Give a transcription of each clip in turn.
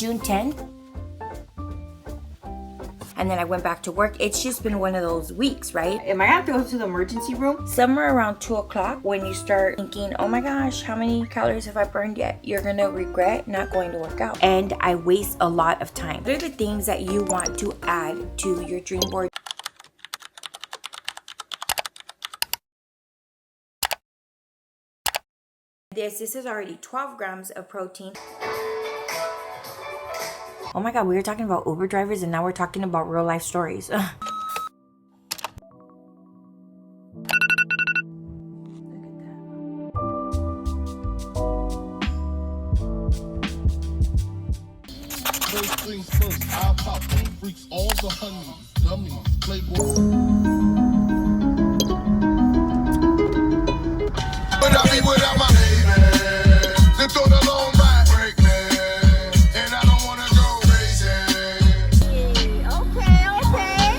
June 10th. And then I went back to work. It's just been one of those weeks, right? Am I gonna have to go to the emergency room? Somewhere around 2 o'clock, when you start thinking, oh my gosh, how many calories have I burned yet? You're gonna regret not going to work out. And I waste a lot of time. What are the things that you want to add to your dream board? This is already 12 grams of protein. Oh my god, we were talking about Uber drivers and now we're talking about real life stories. Things first, I pop freaks, all the honeys, dummies, playboy. But I be without my baby, sit on the long ride, break me, and I don't wanna go crazy. Okay, okay.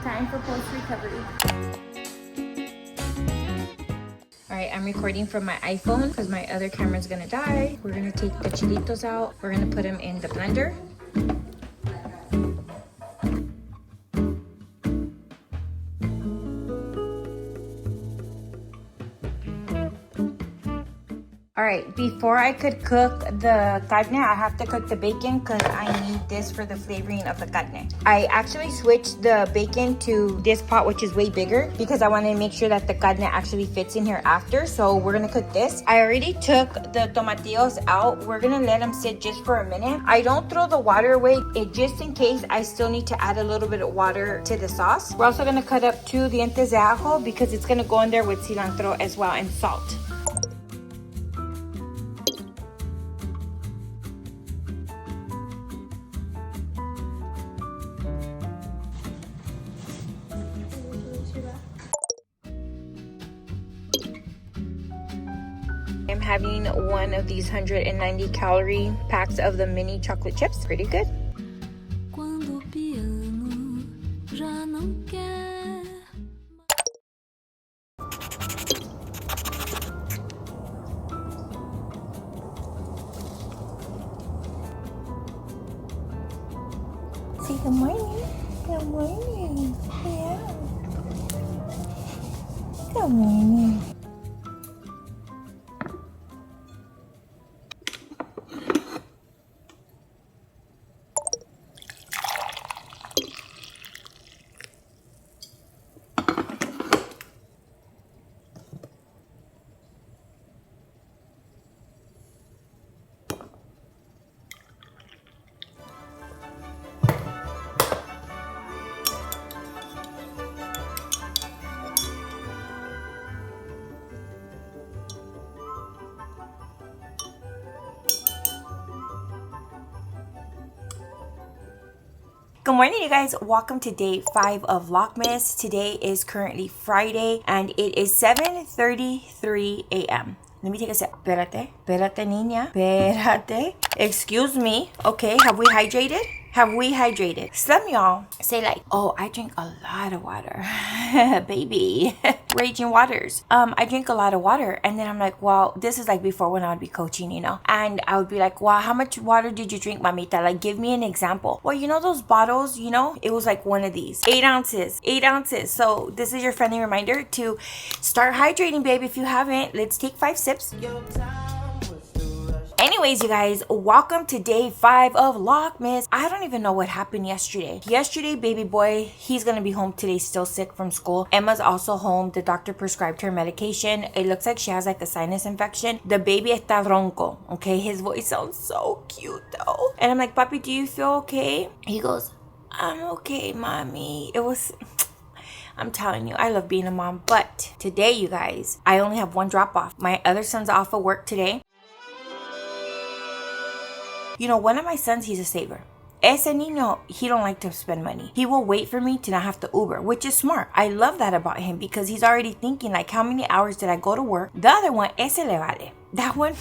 Time for post-recovery. Alright, I'm recording from my iPhone because my other camera's gonna die. We're gonna take the chilitos out. We're gonna put them in the blender. Alright, before I could cook the carne, I have to cook the bacon because I need this for the flavoring of the carne. I actually switched the bacon to this pot, which is way bigger, because I wanted to make sure that the carne actually fits in here after. So we're going to cook this. I already took the tomatillos out. We're going to let them sit just for a minute. I don't throw the water away, just in case I still need to add a little bit of water to the sauce. We're also going to cut up 2 dientes de ajo because it's going to go in there with cilantro as well and salt. I'm having one of these 190 calorie packs of the mini chocolate chips. Pretty good. Quando o piano já não quer. Say good morning. Good morning. Yeah. Good morning. Good morning, you guys. Welcome to day 5 of Lockmas. Today is currently Friday and it is 7:33 a.m. Let me take a sip. Espérate, niña. Espérate. Excuse me. Okay, have we hydrated? Some y'all say like, oh, I drink a lot of water. Baby. Raging waters. I drink a lot of water. And then I'm like, well, this is like before when I would be coaching, you know? And I would be like, wow, how much water did you drink, mamita? Like, give me an example. Well, you know those bottles, you know? It was like one of these. 8 ounces. 8 ounces. So this is your friendly reminder to start hydrating, babe. If you haven't, let's take 5 sips. Anyways, you guys, welcome to day 5 of Lockmas. I don't even know what happened yesterday. Yesterday, baby boy, he's gonna be home today, still sick from school. Emma's also home. The doctor prescribed her medication. It looks like she has like a sinus infection. The baby está ronco, okay? His voice sounds so cute though. And I'm like, papi, do you feel okay? He goes, I'm okay, mommy. I'm telling you, I love being a mom. But today, you guys, I only have 1 drop off. My other son's off of work today. You know, one of my sons, he's a saver. Ese niño, he don't like to spend money. He will wait for me to not have to Uber, which is smart. I love that about him because he's already thinking like, how many hours did I go to work? The other one, ese le vale. That one,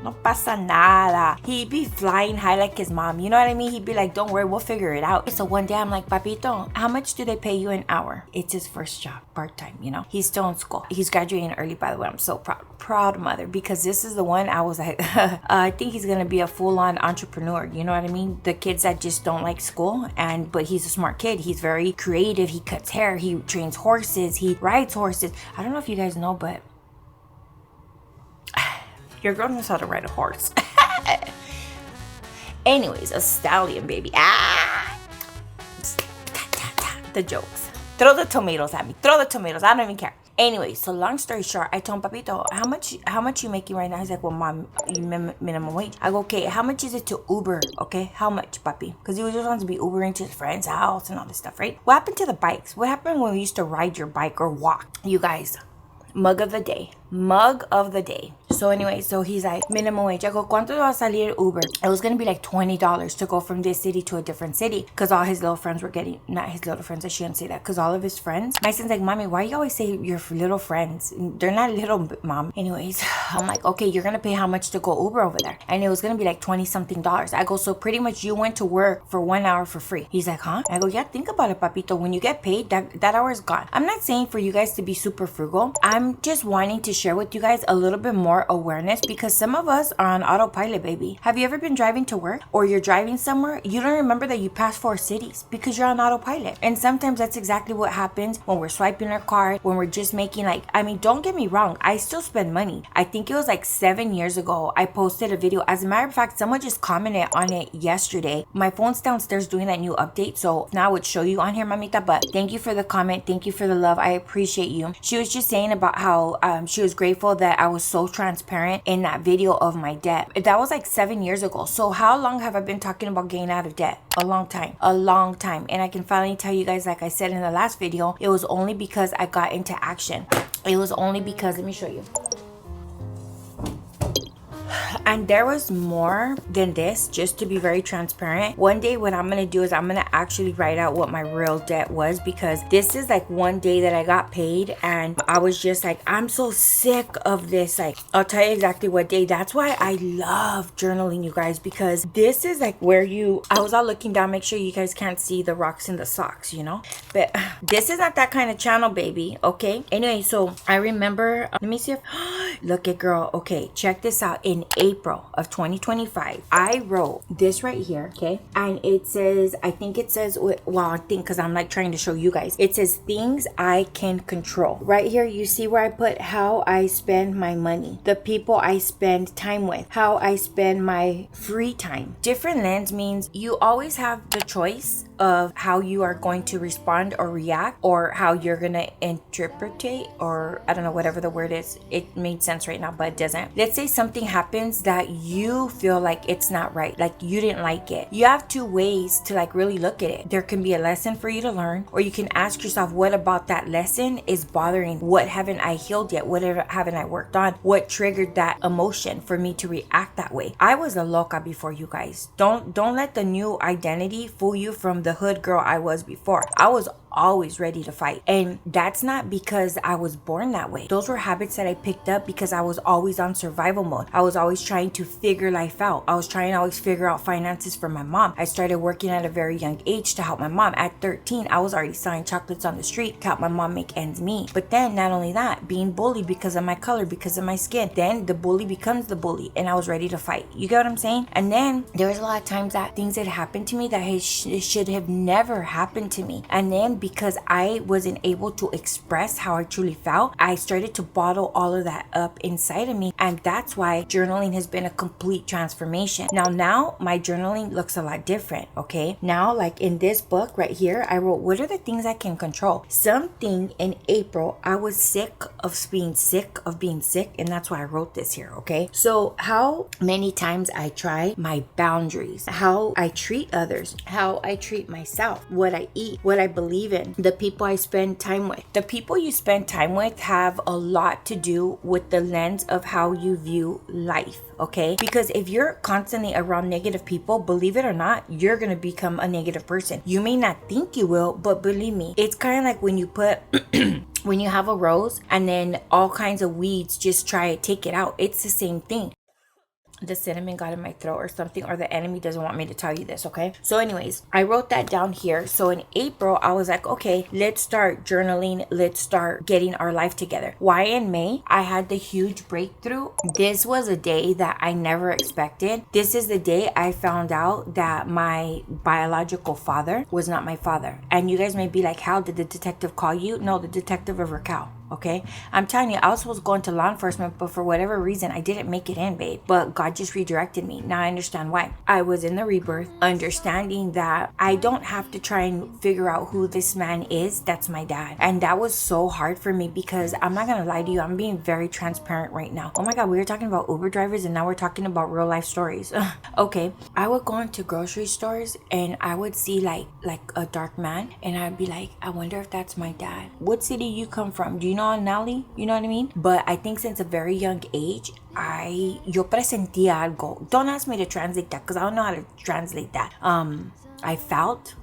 no pasa nada. He'd be flying high like his mom. You know what I mean? He'd be like, don't worry, we'll figure it out. So one day I'm like, papito, how much do they pay you an hour? It's his first job, part-time, you know? He's still in school. He's graduating early, by the way. I'm so proud mother, because this is the one I was like, I think he's gonna be a full-on entrepreneur. You know what I mean? The kids that just don't like school, but he's a smart kid. He's very creative. He cuts hair. He trains horses. He rides horses. I don't know if you guys know, but your girl knows how to ride a horse. Anyways, a stallion, baby. The jokes. Throw the tomatoes at me. Throw the tomatoes. I don't even care. Anyway, so long story short, I told Papito, how much you making right now? He's like, well, mom, you minimum wage. I go, okay, how much is it to Uber? Okay, how much, papi? Because he just wants to be Ubering to his friend's house and all this stuff, right? What happened to the bikes? What happened when we used to ride your bike or walk? You guys, mug of the day. So anyway, so he's like, minimum wage. I go, ¿cuánto va a salir Uber? It was gonna be like $20 to go from this city to a different city, because all his little friends were getting, not his little friends, I shouldn't say that, because all of his friends, my son's like, mommy, why you always say your little friends? They're not little, mom. Anyways, I'm like, okay, you're gonna pay how much to go Uber over there? And it was gonna be like 20 something dollars. I go, so pretty much you went to work for 1 hour for free. He's like, huh? I go, yeah, think about it, papito. When you get paid, that hour is gone. I'm not saying for you guys to be super frugal. I'm just wanting to share with you guys a little bit more awareness, because some of us are on autopilot, baby. Have you ever been driving to work, or you're driving somewhere, you don't remember that you passed 4 cities because you're on autopilot? And sometimes that's exactly what happens when we're swiping our card, when we're just making like, I mean, don't get me wrong, I still spend money. I think it was like 7 years ago, I posted a video. As a matter of fact, someone just commented on it yesterday. My phone's downstairs doing that new update, so now I would show you on here, mamita, but thank you for the comment. Thank you for the love. I appreciate you. She was just saying about how she was grateful that I was so transparent in that video of my debt. That was like 7 years ago. So how long have I been talking about getting out of debt? A long time. And I can finally tell you guys, like I said in the last video, it was only because I got into action. It was only because, let me show you. And there was more than this, just to be very transparent. One day what I'm gonna do is I'm gonna actually write out what my real debt was, because this is like one day that I got paid and I was just like, I'm so sick of this. Like, I'll tell you exactly what day. That's why I love journaling, you guys, because this is like where I was all looking down, make sure you guys can't see the rocks in the socks, you know? But this is not that kind of channel, baby, okay? Anyway, so I remember, let me see if, look at girl, okay, check this out. In April of 2025, I wrote this right here, okay? And it says, I think it says, well, I think because I'm like trying to show you guys, it says things I can control. Right here, you see where I put how I spend my money, the people I spend time with, how I spend my free time. Different lens means you always have the choice of how you are going to respond or react, or how you're gonna interpretate, or I don't know, whatever the word is. It made sense right now, but it doesn't. Let's say something happens that you feel like it's not right, like you didn't like it. You have two ways to like really look at it. There can be a lesson for you to learn, or you can ask yourself, what about that lesson is bothering? What haven't I healed yet? What haven't I worked on? What triggered that emotion for me to react that way? I was a loca before, you guys. Don't let the new identity fool you from the hood girl I was before. I was always ready to fight, and that's not because I was born that way. Those were habits that I picked up because I was always on survival mode. I was always trying to figure life out. I was trying to always figure out finances for my mom. I started working at a very young age to help my mom. At 13, I was already selling chocolates on the street to help my mom make ends meet. But then not only that, being bullied because of my color, because of my skin, then the bully becomes the bully, and I was ready to fight. You get what I'm saying? And then there was a lot of times that things had happened to me that should have never happened to me. And then because I wasn't able to express how I truly felt, I started to bottle all of that up inside of me. And that's why journaling has been a complete transformation. Now my journaling looks a lot different, okay? Now, like in this book right here, I wrote, what are the things I can control? Something in April, I was sick of being sick, and that's why I wrote this here, okay? So how many times I try my boundaries, how I treat others, how I treat myself, what I eat, what I believe in, the people I spend time with. The people you spend time with have a lot to do with the lens of how you view life, okay? Because if you're constantly around negative people, believe it or not, you're gonna become a negative person. You may not think you will, but believe me, it's kind of like when you put when you have a rose and then all kinds of weeds just try to take it out. It's the same thing. The cinnamon got in my throat or something, or the enemy doesn't want me to tell you this, okay? So anyways, I wrote that down here. So in April, I was like, okay, let's start journaling. Let's start getting our life together. Why in May, I had the huge breakthrough. This was a day that I never expected. This is the day I found out that my biological father was not my father. And you guys may be like, how did the detective call you? No, the detective of Raquel. Okay, I'm telling you, I was supposed to go into law enforcement, but for whatever reason, I didn't make it in, babe. But God just redirected me. Now I understand why. I was in the rebirth, understanding that I don't have to try and figure out who this man is. That's my dad. And that was so hard for me because I'm not gonna lie to you, I'm being very transparent right now. Oh my God, we were talking about Uber drivers and now we're talking about real life stories. Okay, I would go into grocery stores and I would see like a dark man, and I'd be like, I wonder if that's my dad. What city you come from? Do you know Nelly? You know what I mean? But I think since a very young age, yo presentía algo. Don't ask me to translate that because I don't know how to translate that. I felt,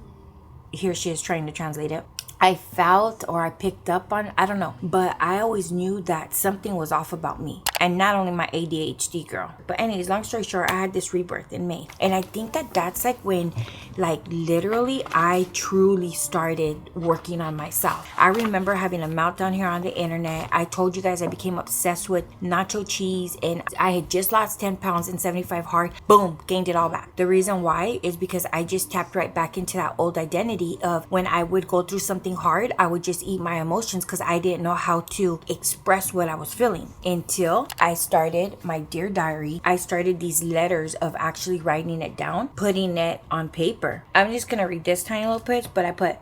here she is trying to translate it. I felt, or I picked up on, I don't know, but I always knew that something was off about me, and not only my ADHD girl. But anyways, long story short, I had this rebirth in May, and I think that that's like when, like literally, I truly started working on myself. I remember having a meltdown here on the internet. I told you guys I became obsessed with nacho cheese, and I had just lost 10 pounds and 75 hard. Boom, gained it all back. The reason why is because I just tapped right back into that old identity of when I would go through something hard, I would just eat my emotions because I didn't know how to express what I was feeling until I started my Dear Diary. I started these letters of actually writing it down, putting it on paper. I'm just gonna read this tiny little bit, but I put,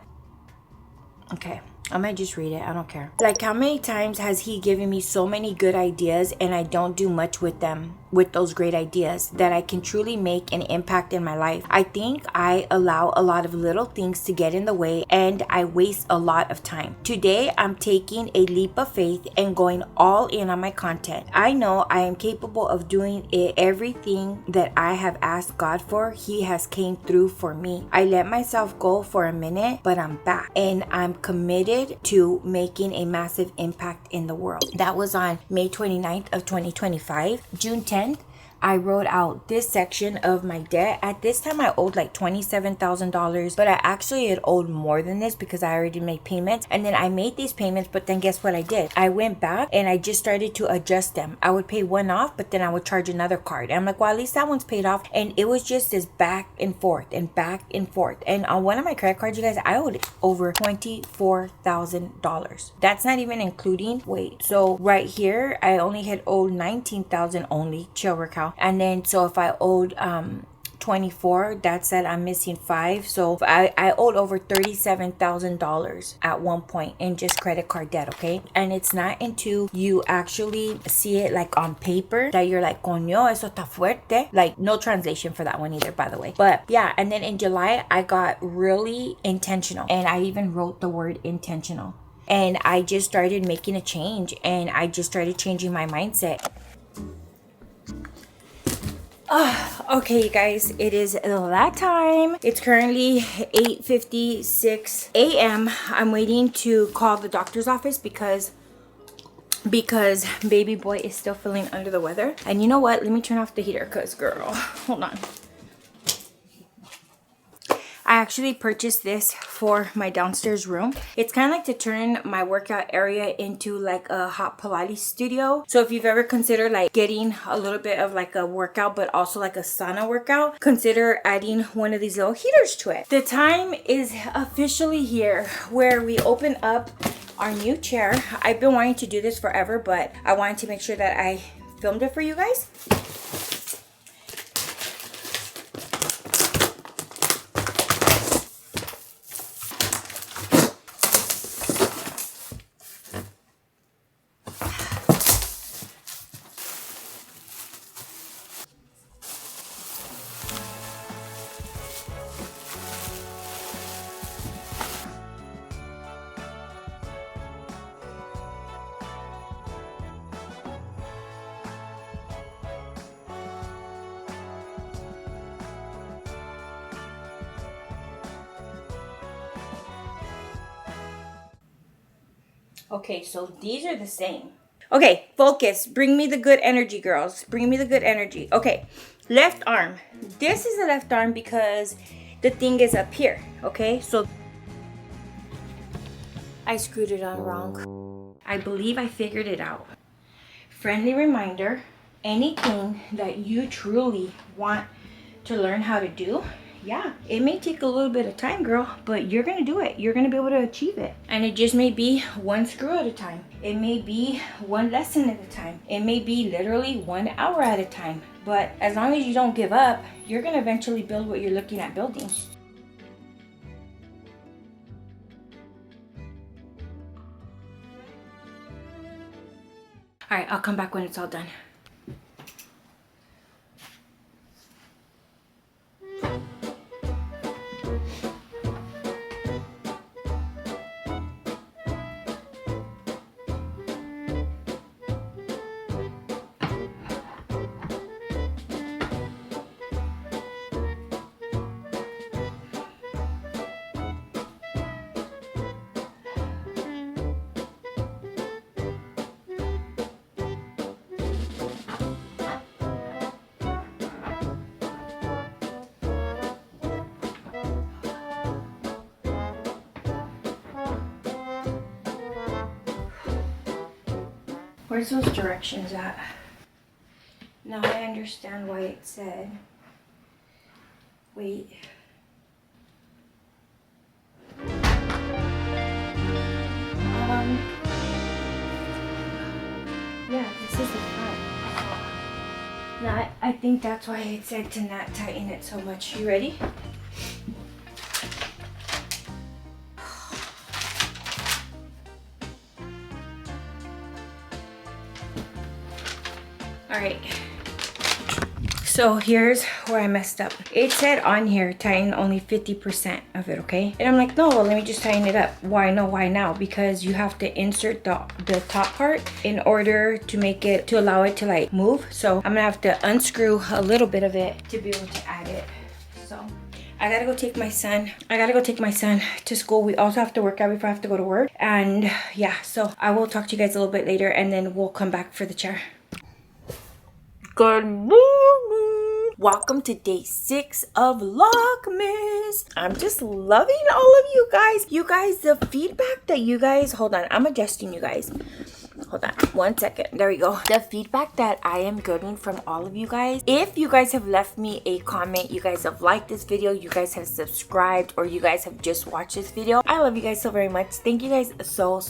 okay, I might just read it. I don't care. Like, how many times has he given me so many good ideas and I don't do much with them, with those great ideas, that I can truly make an impact in my life? I think I allow a lot of little things to get in the way and I waste a lot of time. Today, I'm taking a leap of faith and going all in on my content. I know I am capable of doing it. Everything that I have asked God for, He has came through for me. I let myself go for a minute, but I'm back and I'm committed to making a massive impact in the world. That was on May 29th of 2025. June 10th, I wrote out this section of my debt. At this time, I owed like $27,000, but I actually had owed more than this because I already made payments. And then I made these payments, but then guess what I did? I went back and I just started to adjust them. I would pay one off, but then I would charge another card. And I'm like, well, at least that one's paid off. And it was just this back and forth and back and forth. And on one of my credit cards, you guys, I owed over $24,000. That's not even including, so right here, I only had owed $19,000 only, chill, Raquel. And then so if I owed 24. That said, I'm missing 5. So I owed over $37,000 at one point in just credit card debt, okay? And it's not until you actually see it like on paper that you're like, coño, eso está fuerte. Like, no translation for that one either, by the way. But yeah, and then in July, I got really intentional. And I even wrote the word intentional. And I just started making a change. And I just started changing my mindset. Okay, you guys, it is that time. It's currently 8:56 a.m. I'm waiting to call the doctor's office because baby boy is still feeling under the weather. And you know what? Let me turn off the heater because, girl, hold on. I actually purchased this for my downstairs room. It's kind of like to turn my workout area into like a hot Pilates studio. So if you've ever considered like getting a little bit of like a workout, but also like a sauna workout, consider adding one of these little heaters to it. The time is officially here where we open up our new chair. I've been wanting to do this forever, but I wanted to make sure that I filmed it for you guys. Okay, so these are the same. Okay, focus. Bring me the good energy, girls. Bring me the good energy. Okay, left arm. This is the left arm because the thing is up here. Okay, so I screwed it on wrong. I believe I figured it out. Friendly reminder, anything that you truly want to learn how to do, yeah, it may take a little bit of time, girl, but you're gonna do it. You're gonna be able to achieve it. And it just may be one screw at a time. It may be one lesson at a time. It may be literally 1 hour at a time. But as long as you don't give up, you're gonna eventually build what you're looking at building. All right, I'll come back when it's all done. Where's those directions at? Now I understand why it said, wait. Yeah, this is the front. Now I think that's why it said to not tighten it so much. You ready? All right, so here's where I messed up. It said on here, tighten only 50% of it, okay? And I'm like, no, well, let me just tighten it up. Why no, why now? Because you have to insert the top part in order to make it, to allow it to like move. So I'm gonna have to unscrew a little bit of it to be able to add it. So I gotta go take my son. To school. We also have to work out before I have to go to work. And yeah, so I will talk to you guys a little bit later and then we'll come back for the chair. Good morning. Welcome to day 6 of Lockmas. I'm just loving all of you guys. You guys, the feedback that you guys, hold on, I'm adjusting you guys. Hold on 1 second. There we go. The feedback that I am getting from all of you guys, if you guys have left me a comment, you guys have liked this video, you guys have subscribed, or you guys have just watched this video, I love you guys so very much. Thank you guys so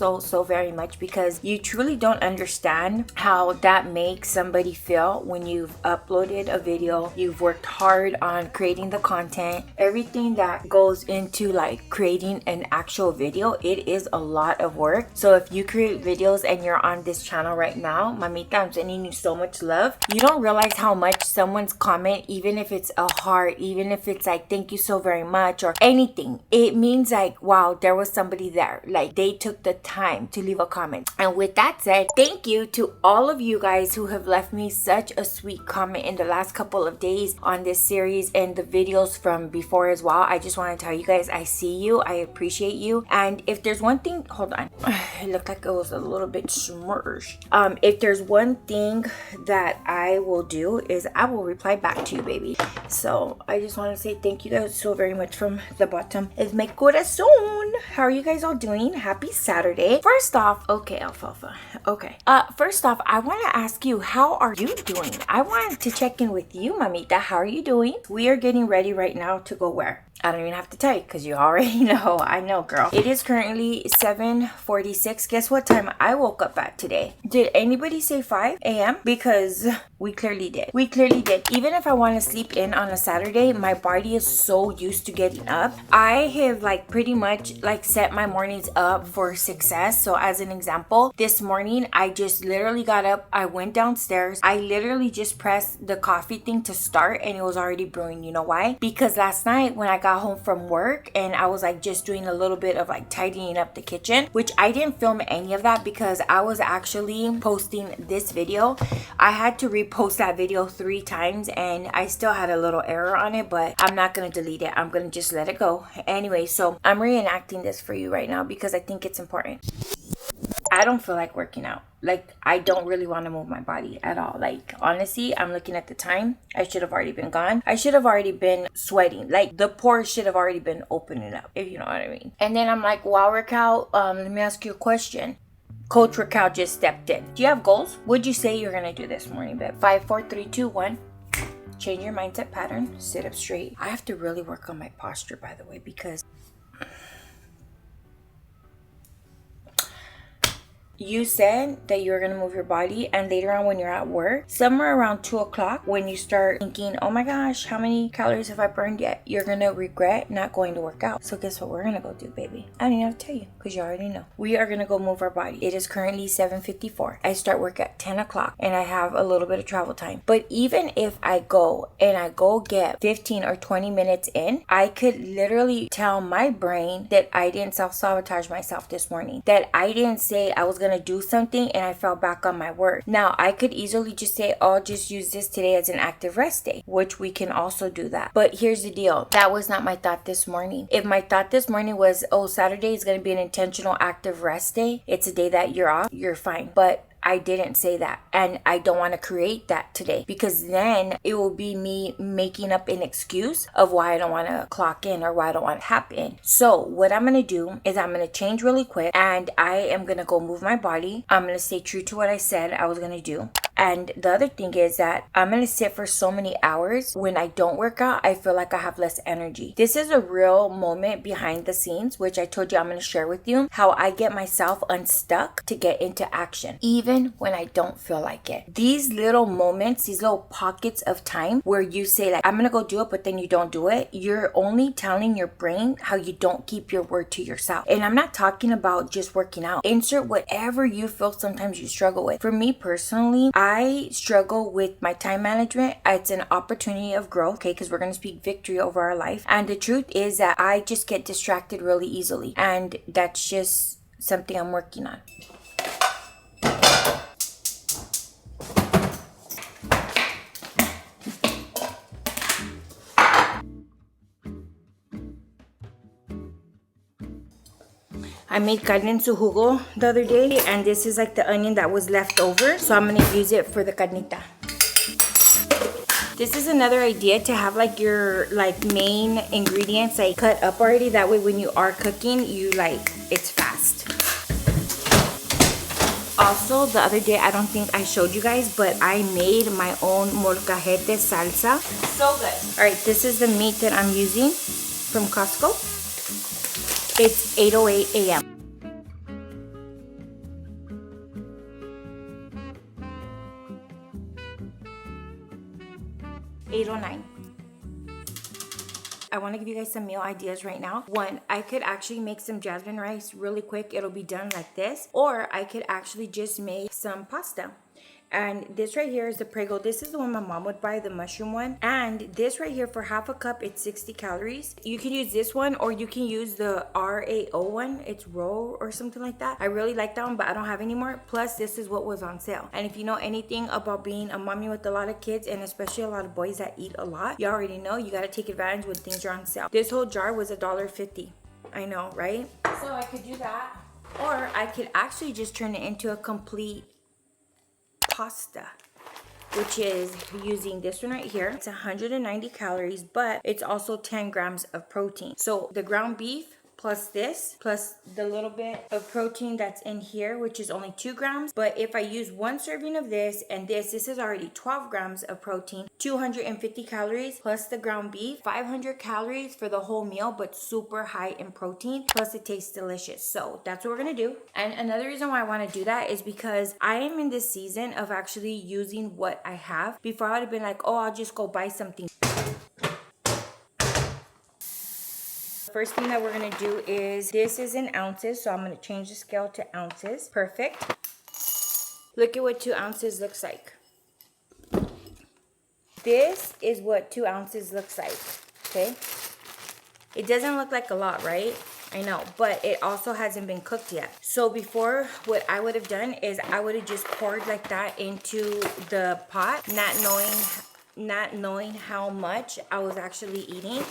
very much, because you truly don't understand how that makes somebody feel when you've uploaded a video, you've worked hard on creating the content, everything that goes into like creating an actual video. It is a lot of work. So if you create videos and you're on this channel right now, mamita, I'm sending you so much love. You don't realize how much someone's comment, even if it's a heart, even if it's like thank you so very much or anything, it means like wow, there was somebody there, like they took the time to leave a comment. And with that said, thank you to all of you guys who have left me such a sweet comment in the last couple of days on this series and the videos from before as well. I just want to tell you guys, I see you, I appreciate you. And if there's one thing, hold on, it looked like it was a little bit smudged. If there's one thing that I will do is I will reply back to you, baby. So I just want to say thank you guys so very much from the bottom of my corazón. How are you guys all doing? Happy Saturday. First off, okay, Alfalfa. Okay. First off, I want to ask you, how are you doing? I wanted to check in with you, mamita. How are you doing? We are getting ready right now to go where? I don't even have to tell you because you already know. I know, girl. It is currently 7:46. Guess what time I woke up at today? Did anybody say 5 a.m.? Because we clearly did. We clearly did. Even if I want to sleep in on a Saturday, my body is so used to getting up. I have like pretty much like set my mornings up for success. So as an example, this morning I just literally got up. I went downstairs. I literally just pressed the coffee thing to start and it was already brewing. You know why? Because last night when I got home from work and I was like just doing a little bit of like tidying up the kitchen, which I didn't film any of that because I was actually posting this video. I had to repost that video 3 times and I still had a little error on it, but I'm not going to delete it. I'm going to just let it go. Anyway, so I'm reenacting this for you right now because I think it's important. I don't feel like working out. Like, I don't really want to move my body at all. Like, honestly, I'm looking at the time. I should have already been gone. I should have already been sweating. Like, the pores should have already been opening up, if you know what I mean. And then I'm like, wow, Raquel, let me ask you a question. Coach Raquel just stepped in. Do you have goals? What'd you say you're going to do this morning, babe? 5, 4, 3, 2, 1. Change your mindset pattern. Sit up straight. I have to really work on my posture, by the way, because you said that you're gonna move your body, and later on when you're at work, somewhere around 2 o'clock, when you start thinking, oh my gosh, how many calories have I burned yet? You're gonna regret not going to work out. So guess what we're gonna go do, baby? I don't even have to tell you because you already know. We are gonna go move our body. It is currently 7:54. I start work at 10 o'clock and I have a little bit of travel time. But even if I go get 15 or 20 minutes in, I could literally tell my brain that I didn't self-sabotage myself this morning, that I didn't say I was gonna do something and I fell back on my word. Now I could easily just say, oh, I'll just use this today as an active rest day, which we can also do that. But here's the deal, that was not my thought this morning. If my thought this morning was, oh, Saturday is going to be an intentional active rest day, it's a day that you're off, you're fine. But I didn't say that, and I don't want to create that today, because then it will be me making up an excuse of why I don't want to clock in or why I don't want to tap in. So what I'm going to do is I'm going to change really quick and I am going to go move my body. I'm going to stay true to what I said I was going to do. And the other thing is that I'm going to sit for so many hours. When I don't work out, I feel like I have less energy. This is a real moment behind the scenes, which I told you I'm going to share with you, how I get myself unstuck to get into action, even when I don't feel like it. These little moments, these little pockets of time where you say like, I'm going to go do it, but then you don't do it. You're only telling your brain how you don't keep your word to yourself. And I'm not talking about just working out. Insert whatever you feel sometimes you struggle with. For me personally, I struggle with my time management. It's an opportunity of growth, okay, because we're going to speak victory over our life. And the truth is that I just get distracted really easily. And that's just something I'm working on. I made carne en su jugo the other day, and this is like the onion that was left over, so I'm gonna use it for the carnita. This is another idea, to have like your like main ingredients like cut up already. That way when you are cooking, you like, it's fast. Also, the other day, I don't think I showed you guys, but I made my own molcajete salsa. So good. All right, this is the meat that I'm using from Costco. It's 8:08 a.m. I want to give you guys some meal ideas right now. One, I could actually make some jasmine rice really quick. It'll be done like this. Or I could actually just make some pasta. And this right here is the Prego. This is the one my mom would buy, the mushroom one. And this right here, for half a cup, it's 60 calories. You can use this one, or you can use the RAO one. It's Row or something like that. I really like that one, but I don't have any more. Plus, this is what was on sale. And if you know anything about being a mommy with a lot of kids, and especially a lot of boys that eat a lot, you already know you gotta take advantage when things are on sale. This whole jar was $1.50. I know, right? So I could do that. Or I could actually just turn it into a complete pasta, which is using this one right here. It's 190 calories, but it's also 10 grams of protein. So the ground beef plus this, plus the little bit of protein that's in here, which is only 2 grams. But if I use 1 serving of this and this is already 12 grams of protein, 250 calories, plus the ground beef, 500 calories for the whole meal, but super high in protein, plus it tastes delicious. So that's what we're gonna do. And another reason why I wanna do that is because I am in this season of actually using what I have. Before I would have been like, oh, I'll just go buy something. First thing that we're gonna do is, this is in ounces, so I'm gonna change the scale to ounces. Perfect. Look at what 2 ounces looks like. This is what 2 ounces looks like, okay? It doesn't look like a lot, right? I know, but it also hasn't been cooked yet. So before, what I would have done is I would have just poured like that into the pot, not knowing how much I was actually eating.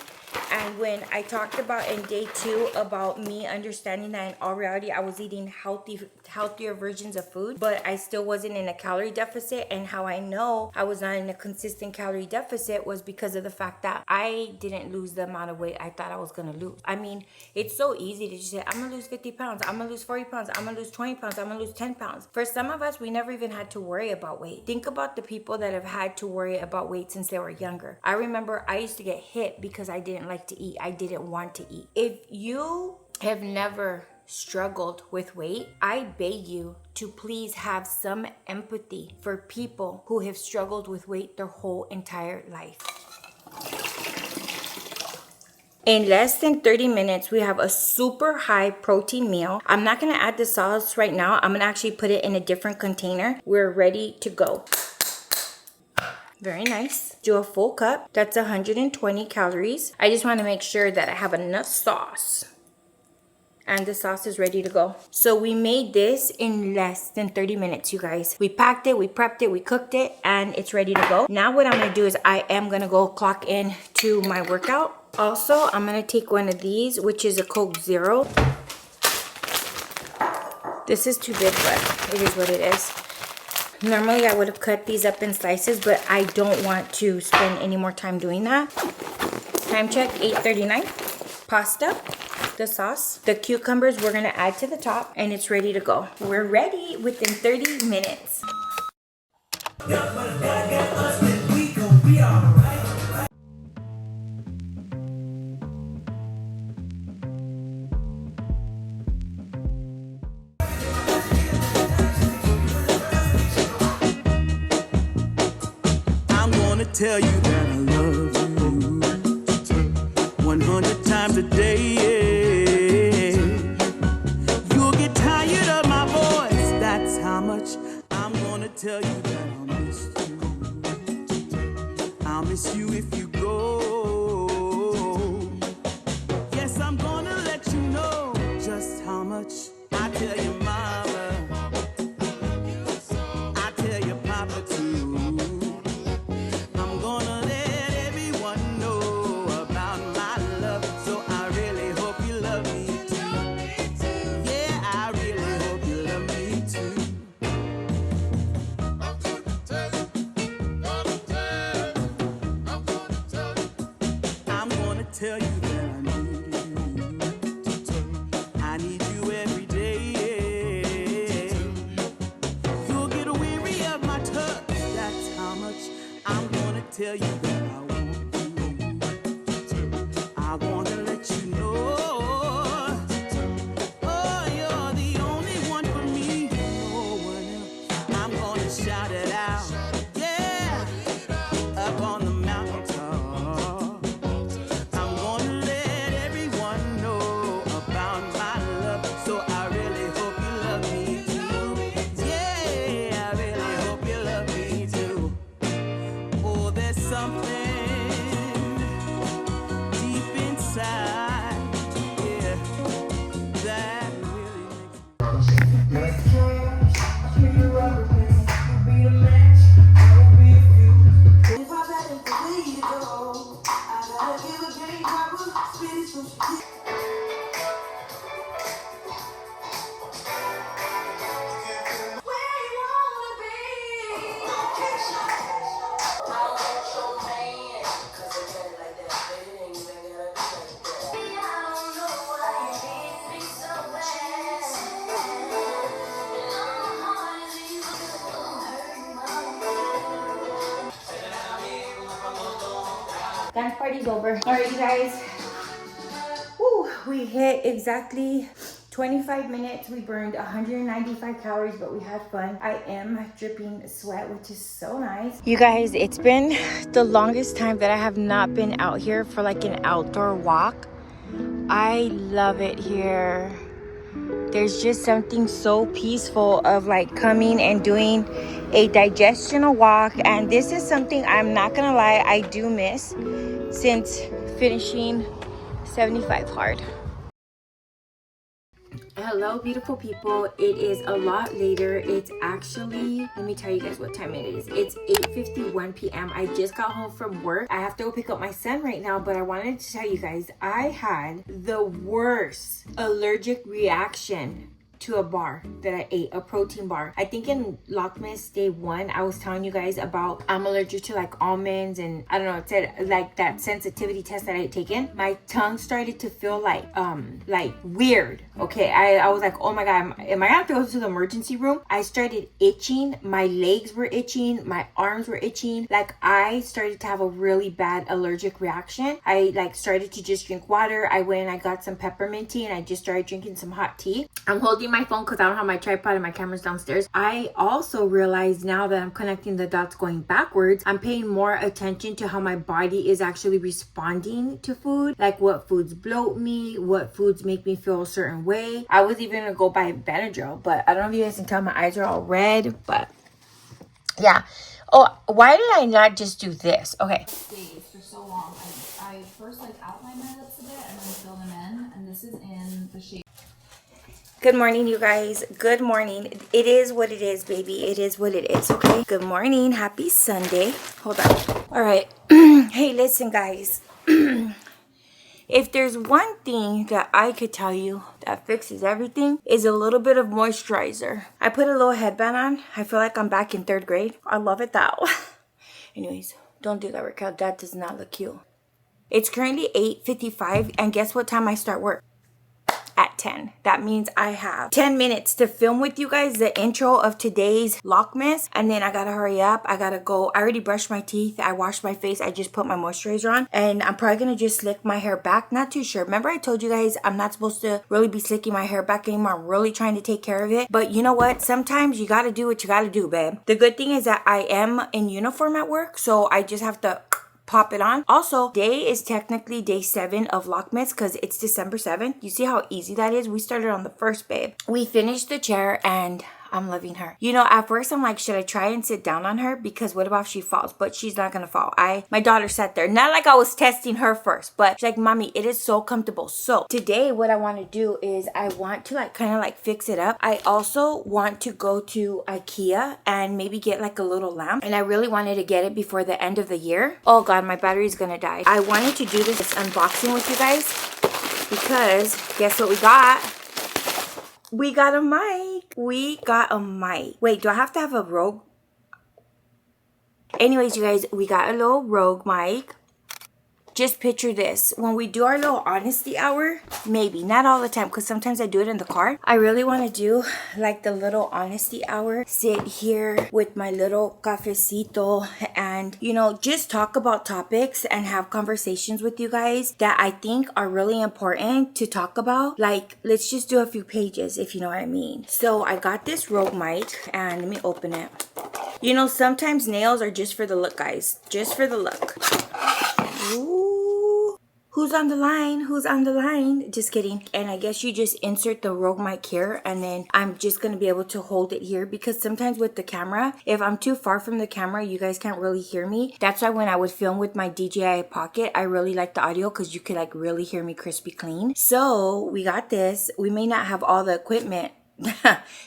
And when I talked about in day 2 about me understanding that in all reality I was eating healthier versions of food, but I still wasn't in a calorie deficit, and how I know I was not in a consistent calorie deficit was because of the fact that I didn't lose the amount of weight I thought I was gonna lose. I mean, it's so easy to just say, I'm gonna lose 50 pounds, I'm gonna lose 40 pounds, I'm gonna lose 20 pounds, I'm gonna lose 10 pounds. For some of us, we never even had to worry about weight. Think about the people that have had to worry about weight since they were younger. I remember I used to get hit because I didn't like to eat. I didn't want to eat. If you have never struggled with weight, I beg you to please have some empathy for people who have struggled with weight their whole entire life. In less than 30 minutes, we have a super high protein meal. I'm not gonna add the sauce right now. I'm gonna actually put it in a different container. We're ready to go. Very nice. Do a full cup. That's 120 calories. I just want to make sure that I have enough sauce. And the sauce is ready to go. So we made this in less than 30 minutes, you guys. We packed it, we prepped it, we cooked it, and it's ready to go. Now what I'm going to do is I am going to go clock in to my workout. Also, I'm going to take one of these, which is a Coke Zero. This is too big, but it is what it is. Normally, I would have cut these up in slices, but I don't want to spend any more time doing that. Time check, 8:39. Pasta, the sauce, the cucumbers we're gonna add to the top, and it's ready to go. We're ready within 30 minutes. Tell you that I love you 100 times a day. You'll get tired of my voice. That's how much I'm gonna tell you that I'll miss you. I'll miss you if you go. Yes, I'm gonna let you know just how much I tell your mama. I tell your papa too. Tell you that I need you. I need you every day. much I'm gonna tell you that I want you. I wanna let you know, oh, you're the only one for me, no one else. I'm gonna shout it out, yeah, up on the mountaintop. I'm gonna let everyone know about my love, so I really hope you love me too. Yeah, I really hope you love me too. Oh, there's something deep inside, yeah, that really makes me. Dance party's over. All right, you guys. Woo, we hit exactly 25 minutes. We burned 195 calories, but we had fun. I am dripping sweat, which is so nice. You guys, it's been the longest time that I have not been out here for like an outdoor walk. I love it here. There's just something so peaceful of like coming and doing a digestional walk. And this is something I'm not gonna lie, I do miss since finishing 75 hard. Hello, beautiful people. It is a lot later. It's actually, let me tell you guys what time it is. It's 8:51 p.m. I just got home from work. I have to go pick up my son right now, but I wanted to tell you guys, I had the worst allergic reaction to a bar that I ate, a protein bar. I think in Lockmas day 1, I was telling you guys about I'm allergic to like almonds, and I don't know, it said like that sensitivity test that I had taken. My tongue started to feel like weird. Okay, I was like, oh my god, am I gonna have to go to the emergency room? I started itching, my legs were itching, my arms were itching. Like I started to have a really bad allergic reaction. I like started to just drink water. I went and I got some peppermint tea and I just started drinking some hot tea. I'm holding my phone because I don't have my tripod and my camera's downstairs. I also realized now that I'm connecting the dots going backwards, I'm paying more attention to how my body is actually responding to food. Like what foods bloat me, what foods make me feel a certain way. I was even gonna go buy Benadryl, but I don't know if you guys can tell my eyes are all red, but yeah. Oh, why did I not just do this? Okay. Days for so long. I first like outline my lips a bit and then fill them in, and this is in the shade. Good morning, you guys. Good morning. It is what it is, baby. It is what it is, okay? Good morning. Happy Sunday. Hold on. All right. Hey, listen, guys. If there's one thing that I could tell you that fixes everything is a little bit of moisturizer. I put a little headband on. I feel like I'm back in 3rd grade. I love it that way. Anyways, don't do that, Raquel. That does not look cute. It's currently 8:55, and guess what time I start work? At 10. That means I have 10 minutes to film with you guys the intro of today's Lockmas, and then I gotta hurry up. I gotta go. I already brushed my teeth. I washed my face. I just put my moisturizer on, and I'm probably gonna just slick my hair back. Not too sure. Remember I told you guys I'm not supposed to really be slicking my hair back anymore. I'm really trying to take care of it, but you know what? Sometimes you gotta do what you gotta do, babe. The good thing is that I am in uniform at work, so I just have to pop it on. Also, day is technically day 7 of Lockmas because it's December 7th. You see how easy that is? We started on the 1st, babe. We finished the chair and I'm loving her. You know, at first I'm like, should I try and sit down on her? Because what about if she falls? But she's not gonna fall. My daughter sat there. Not like I was testing her first, but she's like, mommy, it is so comfortable. So today what I want to do is I want to like kind of like fix it up. I also want to go to IKEA and maybe get like a little lamp. And I really wanted to get it before the end of the year. Oh God, my battery's gonna die. I wanted to do this unboxing with you guys because guess what we got? We got a mic. We got a mic. Wait, do I have to have a Rogue? Anyways, you guys, we got a little Rogue mic. just picture this. When we do our little honesty hour, maybe, not all the time, because sometimes I do it in the car. I really want to do like the little honesty hour. Sit here with my little cafecito and, you know, just talk about topics and have conversations with you guys that I think are really important to talk about. Like, let's just do a few pages, if you know what I mean. So I got this Rogue mic and let me open it. You know, sometimes nails are just for the look, guys. Just for the look. Ooh. Who's on the line? Who's on the line? Just kidding. And I guess you just insert the Rogue mic here, and then I'm just going to be able to hold it here, because sometimes with the camera, if I'm too far from the camera, you guys can't really hear me. That's why when I would film with my DJI Pocket, I really like the audio because you could like really hear me crispy clean. So we got this. We may not have all the equipment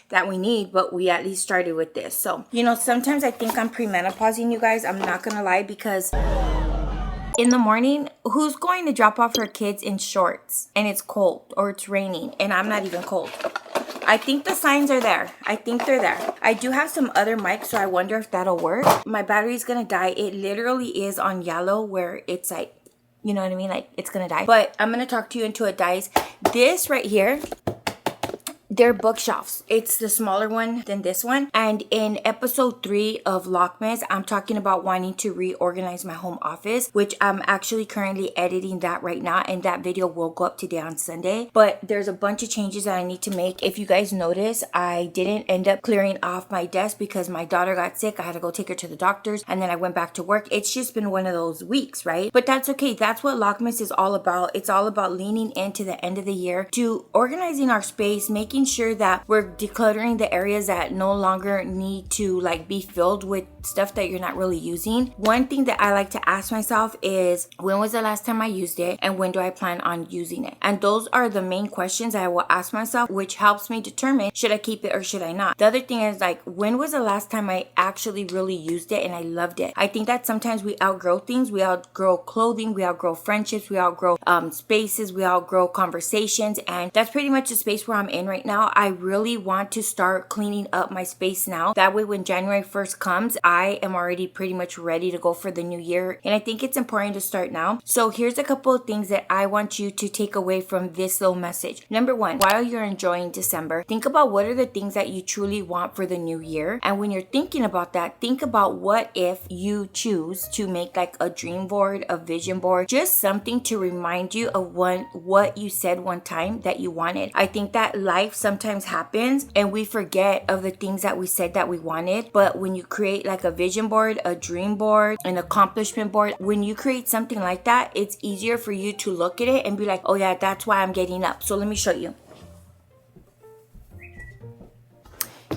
that we need, but we at least started with this. So, you know, sometimes I think I'm premenopausing, you guys. I'm not gonna lie, because in the morning, who's going to drop off her kids in shorts and it's cold or it's raining and I'm not even cold? I think the signs are there. I think they're there. I do have some other mics, so I wonder if that'll work. My battery's gonna die. It literally is on yellow where it's like, you know what I mean? Like, it's gonna die. But I'm gonna talk to you until it dies. This right here, they're bookshelves. It's the smaller one than this one. And in episode 3 of Lockmas, I'm talking about wanting to reorganize my home office, which I'm actually currently editing that right now. And that video will go up today on Sunday. But there's a bunch of changes that I need to make. If you guys notice, I didn't end up clearing off my desk because my daughter got sick. I had to go take her to the doctors. And then I went back to work. It's just been one of those weeks, right? But that's okay. That's what Lockmas is all about. It's all about leaning into the end of the year to organizing our space, making sure that we're decluttering the areas that no longer need to like be filled with stuff that you're not really using. One thing that I like to ask myself is, when was the last time I used it and when do I plan on using it? And those are the main questions I will ask myself, which helps me determine should I keep it or should I not. The other thing is, like, when was the last time I actually really used it and I loved it? I think that sometimes we outgrow things. We outgrow clothing, we outgrow friendships, we outgrow spaces, we outgrow conversations, and that's pretty much the space where I'm in right now. I really want to start cleaning up my space now. That way when January 1st comes, I am already pretty much ready to go for the new year. And I think it's important to start now. So here's a couple of things that I want you to take away from this little message. Number one, while you're enjoying December, think about what are the things that you truly want for the new year. And when you're thinking about that, think about what if you choose to make like a dream board, a vision board, just something to remind you of what you said one time that you wanted. I think that life sometimes happens and we forget of the things that we said that we wanted. But when you create like a vision board, a dream board, an accomplishment board, when you create something like that, it's easier for you to look at it and be like, oh yeah, that's why I'm getting up. So let me show you.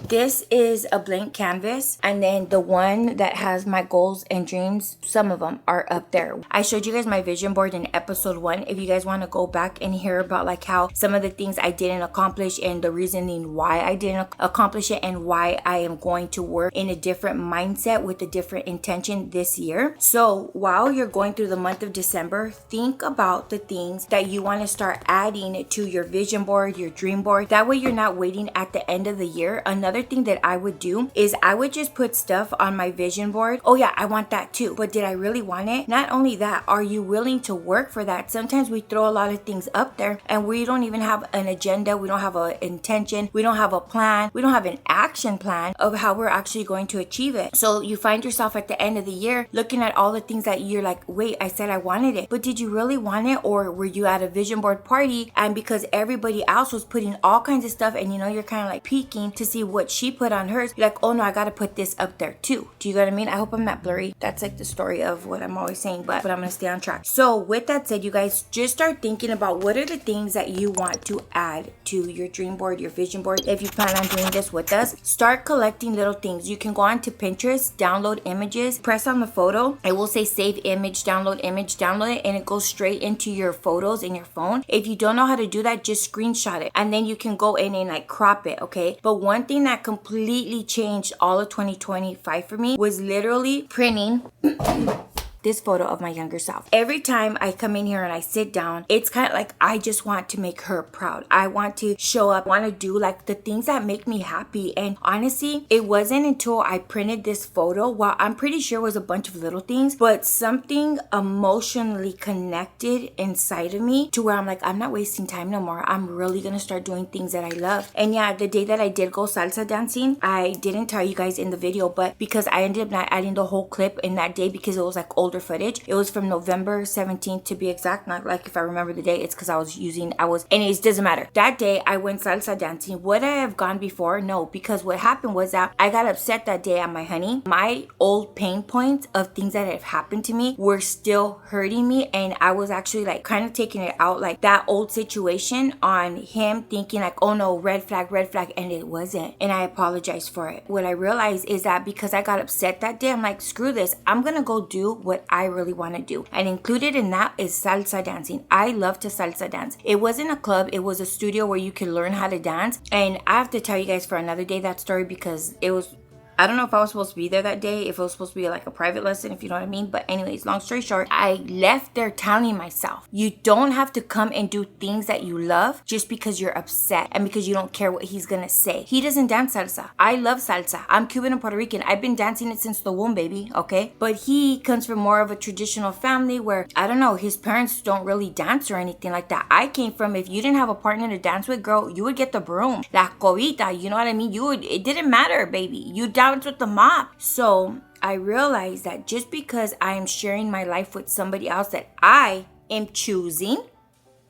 This is a blank canvas, and then the one that has my goals and dreams, some of them are up there. I showed you guys my vision board in episode 1. If you guys want to go back and hear about like how some of the things I didn't accomplish and the reasoning why I didn't accomplish it and why I am going to work in a different mindset with a different intention this year. So while you're going through the month of December, think about the things that you want to start adding to your vision board, your dream board. That way you're not waiting at the end of the year. Another thing that I would do is I would just put stuff on my vision board. Oh yeah, I want that too. But did I really want it? Not only that, are you willing to work for that? Sometimes we throw a lot of things up there and we don't even have an agenda. We don't have an intention. We don't have a plan. We don't have an action plan of how we're actually going to achieve it. So you find yourself at the end of the year looking at all the things that you're like, wait, I said I wanted it, but did you really want it? Or were you at a vision board party and because everybody else was putting all kinds of stuff and you know, you're kind of like peeking to see what she put on hers, you're like, oh no, I gotta put this up there too. Do you get what I mean? I hope I'm not blurry. That's like the story of what I'm always saying, but I'm gonna stay on track. So with that said, you guys just start thinking about what are the things that you want to add to your dream board, your vision board. If you plan on doing this with us, start collecting little things. You can go onto Pinterest, download images, press on the photo. It will say save image, download it, and it goes straight into your photos in your phone. If you don't know how to do that, just screenshot it and then you can go in and like crop it, okay? But one thing that completely changed all of 2025 for me was literally printing this photo of my younger self. Every time I come in here and I sit down, it's kind of like I just want to make her proud. I want to show up, want to do like the things that make me happy. And honestly, it wasn't until I printed this photo, well, I'm pretty sure it was a bunch of little things, but something emotionally connected inside of me to where I'm like, I'm not wasting time no more. I'm really gonna start doing things that I love. And yeah, the day that I did go salsa dancing, I didn't tell you guys in the video, but because I ended up not adding the whole clip in that day because it was like older footage. It was from November 17th to be exact. Not like if I remember the day, it's because anyways, doesn't matter. That day I went salsa dancing. Would I have gone before? No, because what happened was that I got upset that day at my honey. My old pain points of things that have happened to me were still hurting me, and I was actually like kind of taking it out, like that old situation on him, thinking like, oh no, red flag, and it wasn't. And I apologized for it. What I realized is that because I got upset that day, I'm like, screw this. I'm gonna go do what I really want to do. And included in that is salsa dancing. I love to salsa dance. It wasn't a club, it was a studio where you could learn how to dance. And I have to tell you guys for another day that story because I don't know if I was supposed to be there that day, if it was supposed to be like a private lesson, if you know what I mean. But anyways, long story short, I left there telling myself, you don't have to come and do things that you love just because you're upset and because you don't care what he's gonna say. He doesn't dance salsa. I love salsa. I'm Cuban and Puerto Rican. I've been dancing it since the womb, baby, okay? But he comes from more of a traditional family where, I don't know, his parents don't really dance or anything like that. I came from, if you didn't have a partner to dance with, girl, you would get the broom. La cobita, you know what I mean? It didn't matter, baby. You dance with the mop. So I realized that just because I am sharing my life with somebody else that I am choosing,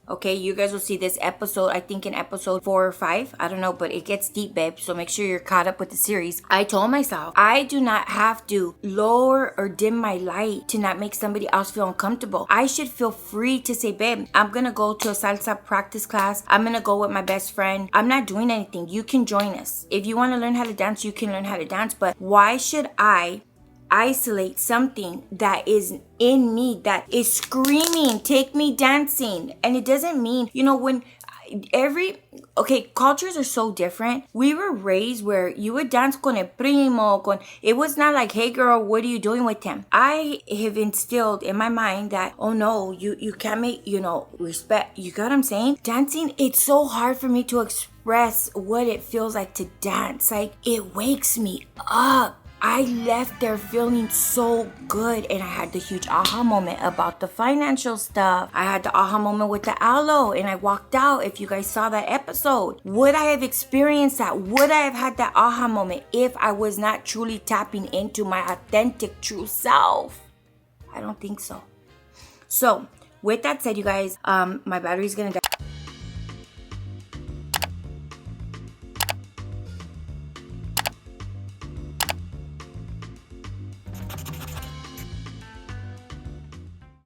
okay, you guys will see this episode, I think in episode 4 or 5, I don't know, but it gets deep, babe, so make sure you're caught up with the series. I told myself I do not have to lower or dim my light to not make somebody else feel uncomfortable. I should feel free to say, babe, I'm gonna go to a salsa practice class, I'm gonna go with my best friend, I'm not doing anything, you can join us. If you want to learn how to dance, you can learn how to dance, but why should I isolate something that is in me that is screaming, take me dancing? And it doesn't mean, when cultures are so different. We were raised where you would dance con el primo, it was not like, hey girl, what are you doing with him? I have instilled in my mind that, oh no, you can't make, respect. You got what I'm saying? Dancing, it's so hard for me to express what it feels like to dance. Like, it wakes me up. I left there feeling so good, and I had the huge aha moment about the financial stuff. I had the aha moment with the aloe, and I walked out. If you guys saw that episode, would I have experienced that? Would I have had that aha moment if I was not truly tapping into my authentic true self? I don't think so. So with that said, you guys, my battery's gonna die.